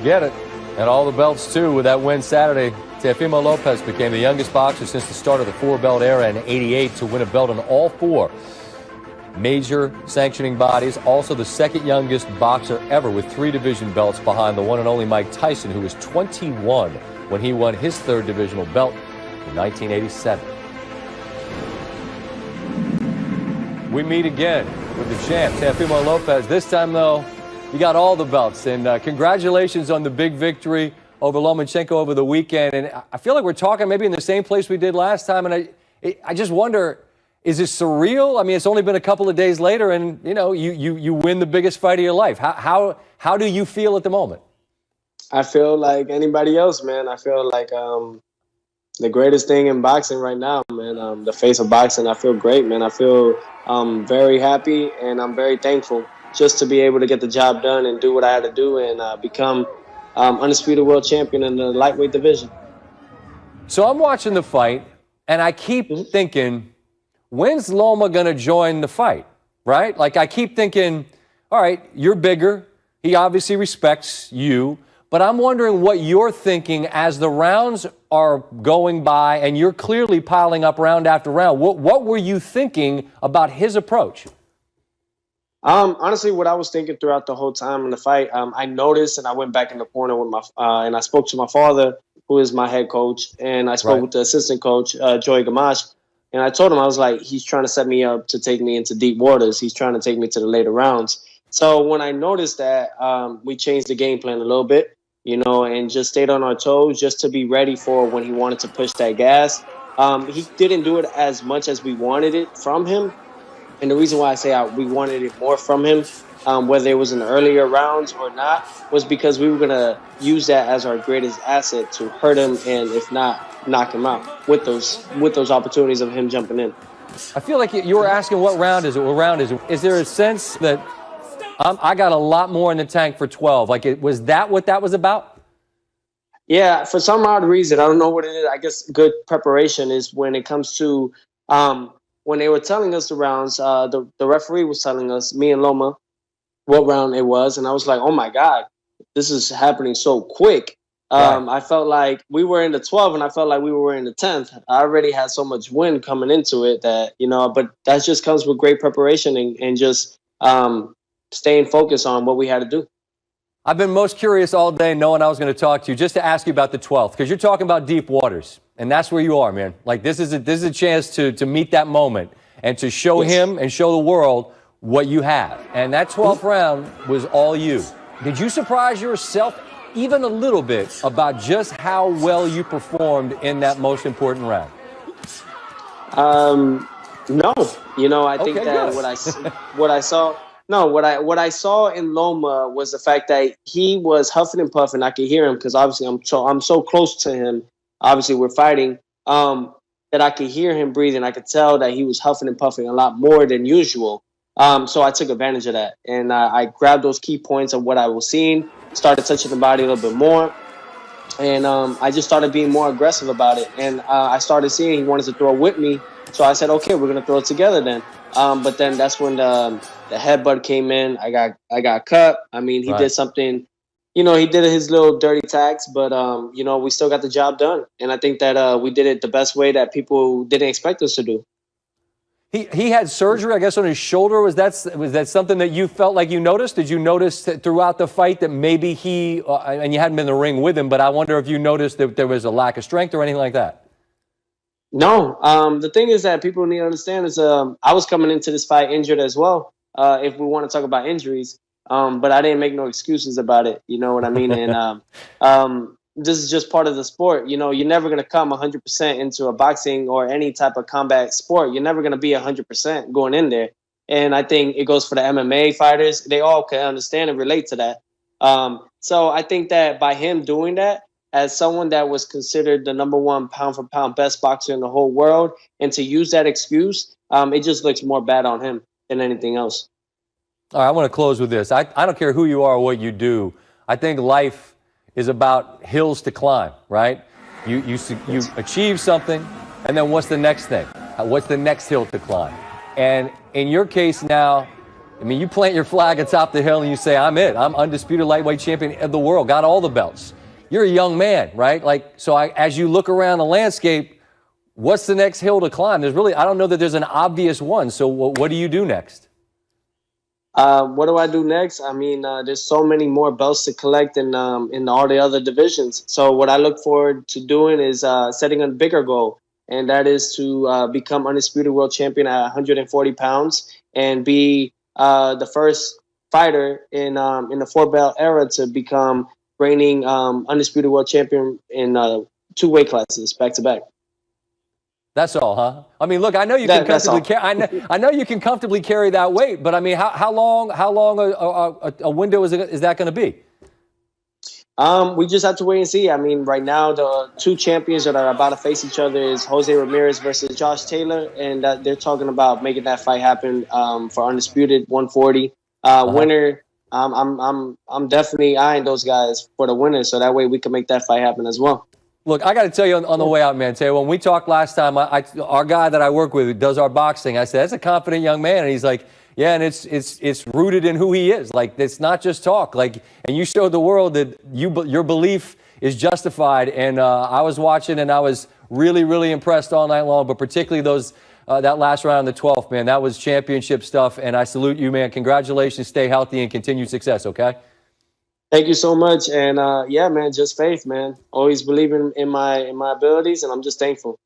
get it. And all the belts, too, with that win Saturday. Teofimo Lopez became the youngest boxer since the start of the four-belt era in '88 to win a belt in all four major sanctioning bodies. Also the second youngest boxer ever with 3 division belts behind the one and only Mike Tyson, who was 21 when he won his 3rd divisional belt in 1987. We meet again with the champ, Teofimo Lopez. This time, though, you got all the belts. And congratulations on the big victory over Lomachenko over the weekend. And I feel like we're talking maybe in the same place we did last time. And I just wonder, is it surreal? I mean, it's only been a couple of days later, and, you know, you win the biggest fight of your life. How do you feel at the moment? I feel like anybody else, man. I feel like the greatest thing in boxing right now, man. The face of boxing. I feel great, man. I feel very happy, and I'm very thankful just to be able to get the job done and do what I had to do and become undisputed world champion in the lightweight division. So I'm watching the fight, and I keep thinking, when's Loma going to join the fight, right? Like, I keep thinking, all right, you're bigger. He obviously respects you. But I'm wondering what you're thinking as the rounds are going by and you're clearly piling up round after round. What were you thinking about his approach? Honestly, what I was thinking throughout the whole time in the fight, I noticed, and I went back in the corner with and I spoke to my father, who is my head coach, and I spoke with the assistant coach, Joey Gamache, and I told him, I was like, he's trying to set me up to take me into deep waters. He's trying to take me to the later rounds. So when I noticed that, we changed the game plan a little bit, you know, and just stayed on our toes just to be ready for when he wanted to push that gas. He didn't do it as much as we wanted it from him. And the reason why I say we wanted it more from him, whether it was in the earlier rounds or not, was because we were going to use that as our greatest asset to hurt him and, if not, knock him out with those opportunities of him jumping in. I feel like you were asking what round is it? What round is it? Is there a sense that I got a lot more in the tank for 12? Like, was that what that was about? Yeah, for some odd reason, I don't know what it is. I guess good preparation is when it comes to when they were telling us the rounds, the referee was telling us, me and Loma, what round it was. And I was like, oh, my God, this is happening so quick. I felt like we were in the 12 and I felt like we were in the 10th. I already had so much wind coming into it that, you know, but that just comes with great preparation and just staying focused on what we had to do. I've been most curious all day knowing I was going to talk to you just to ask you about the 12th, because you're talking about deep waters. And that's where you are, man. Like, this is a chance to meet that moment and to show him and show the world what you have. And that 12th round was all you. Did you surprise yourself even a little bit about just how well you performed in that most important round? No. You know, I think that what I saw in Loma was the fact that he was huffing and puffing. I could hear him because obviously I'm so close to him. Obviously, we're fighting, that I could hear him breathing. I could tell that he was huffing and puffing a lot more than usual. So I took advantage of that. And I grabbed those key points of what I was seeing, started touching the body a little bit more. And I just started being more aggressive about it. And I started seeing he wanted to throw with me. So I said, okay, we're going to throw it together then. But then that's when the headbutt came in. I got cut. I mean, he did something. You know, he did his little dirty tags, but, you know, we still got the job done. And I think that we did it the best way that people didn't expect us to do. He had surgery, I guess, on his shoulder. Was that something that you felt like you noticed? Did you notice that throughout the fight that maybe he, and you hadn't been in the ring with him, but I wonder if you noticed that there was a lack of strength or anything like that? No. The thing is that people need to understand is I was coming into this fight injured as well, if we want to talk about injuries. But I didn't make no excuses about it. You know what I mean? And this is just part of the sport. You know, you're never going to come 100% into a boxing or any type of combat sport. You're never going to be 100% going in there. And I think it goes for the MMA fighters. They all can understand and relate to that. So I think that by him doing that, as someone that was considered the #1 pound-for-pound best boxer in the whole world, and to use that excuse, it just looks more bad on him than anything else. All right, I want to close with this. I don't care who you are or what you do. I think life is about hills to climb, right? You achieve something, and then what's the next thing? What's the next hill to climb? And in your case now, I mean, you plant your flag atop the hill and you say, I'm it. I'm undisputed lightweight champion of the world, got all the belts. You're a young man, right? Like, so as you look around the landscape, what's the next hill to climb? I don't know that there's an obvious one. So what do you do next? What do I do next? I mean, there's so many more belts to collect in all the other divisions. So what I look forward to doing is setting a bigger goal, and that is to become undisputed world champion at 140 pounds and be the first fighter in the 4-belt era to become reigning undisputed world champion in 2 weight classes back to back. That's all, huh? I mean, look, I know you can comfortably carry. I know you can comfortably carry that weight, but I mean, how long a window is that going to be? We just have to wait and see. I mean, right now the 2 champions that are about to face each other is Jose Ramirez versus Josh Taylor, and they're talking about making that fight happen for undisputed 140 winner. I'm definitely eyeing those guys for the winner, so that way we can make that fight happen as well. Look, I got to tell you on the way out, man, Teo, when we talked last time, our guy that I work with who does our boxing, I said, that's a confident young man. And he's like, yeah, and it's rooted in who he is. Like, it's not just talk. Like, and you showed the world that your belief is justified. And I was watching and I was really, really impressed all night long, but particularly that last round, the 12th, man, that was championship stuff. And I salute you, man. Congratulations. Stay healthy and continued success, okay? Thank you so much. And yeah, man, just faith, man. Always believing in my abilities, and I'm just thankful.